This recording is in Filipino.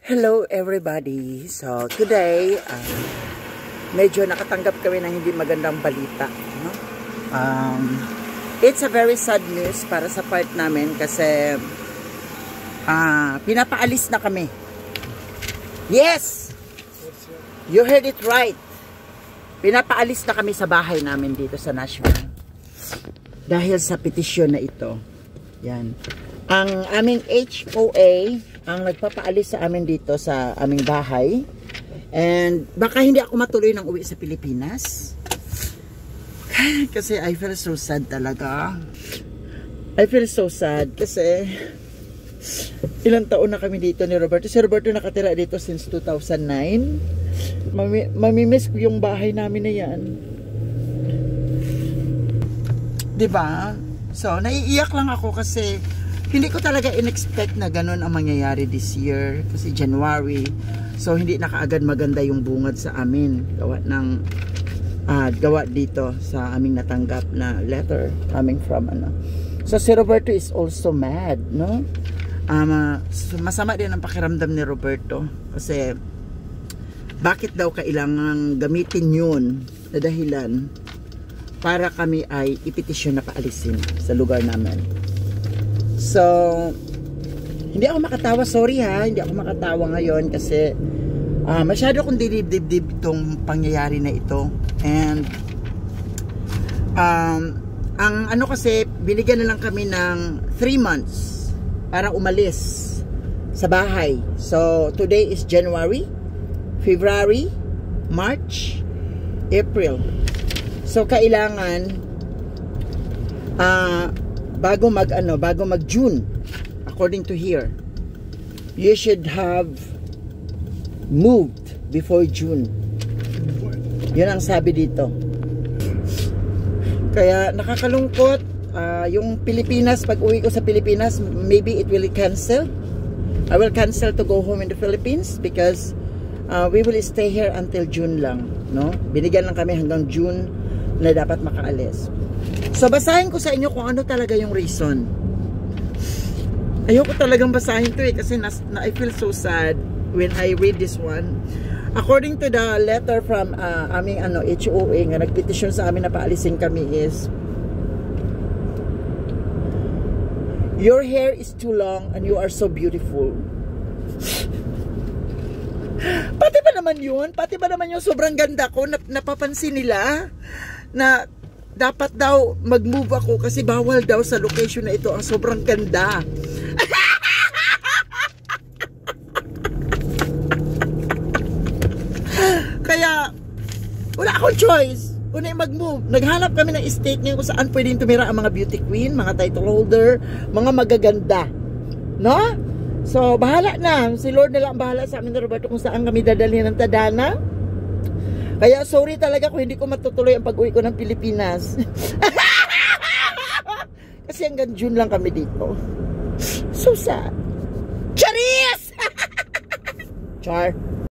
Hello everybody. So today, medyo nakatanggap kami ng hindi magandang balita. No? It's a very sad news para sa part namin kasi pinapaalis na kami. Yes! You heard it right. Pinapaalis na kami sa bahay namin dito sa Nashville. Dahil sa petisyon na ito. Yan. Ang aming HOA ang nagpapaalis sa amin dito sa aming bahay. And baka hindi ako matuloy ng uwi sa Pilipinas. Kasi I feel so sad talaga. I feel so sad kasi ilang taon na kami dito ni Roberto. Si Roberto nakatira dito since 2009. Mamimiss ko yung bahay namin na yan. Diba? So, naiiyak lang ako kasi hindi ko talaga in-expect na ganun ang mangyayari this year. Kasi January. So, hindi na kaagad maganda yung bungad sa amin. Gawa dito sa aming natanggap na letter coming from So, si Roberto is also mad, no? Masama din ang pakiramdam ni Roberto. Kasi, bakit daw kailangan gamitin yun na dahilan para kami ay ipetisyon na paalisin sa lugar namin. So, hindi ako makatawa. Sorry ha, hindi ako makatawa ngayon kasi masyado akong dinibdib itong pangyayari na ito. And ang ano kasi, binigyan na lang kami ng 3 months para umalis sa bahay. So, today is January, February, March, April. So, kailangan bago mag June, according to here, you should have moved before June. Yun ang sabi dito. Kaya nakakalungkot. Yung Pilipinas, pag uwi ko sa Pilipinas, maybe it will cancel. I will cancel to go home in the Philippines because we will stay here until June lang, no? Binigyan lang kami hanggang June na dapat makaalis. So, basahin ko sa inyo kung ano talaga yung reason. Ayoko talagang basahin to kasi I feel so sad when I read this one. According to the letter from aming HOA nga nagpetisyon sa amin na paalisin kami is, your hair is too long and you are so beautiful. Pati ba naman yun? Pati ba naman yung sobrang ganda ko? Napapansin nila na dapat daw mag-move ako kasi bawal daw sa location na ito ang sobrang ganda. Kaya wala akong choice kundi mag-move. Naghanap kami ng estate ngayon kung saan pwedeng tumira ang mga beauty queen, mga title holder, mga magaganda, no? So bahala na, si Lord na lang bahala sa amin ni Roberto kung saan kami dadalhin ng tadhana. Kaya sorry talaga kung hindi ko matutuloy ang pag-uwi ko ng Pilipinas. Kasi hanggang June lang kami dito. So sad. Charis! Char.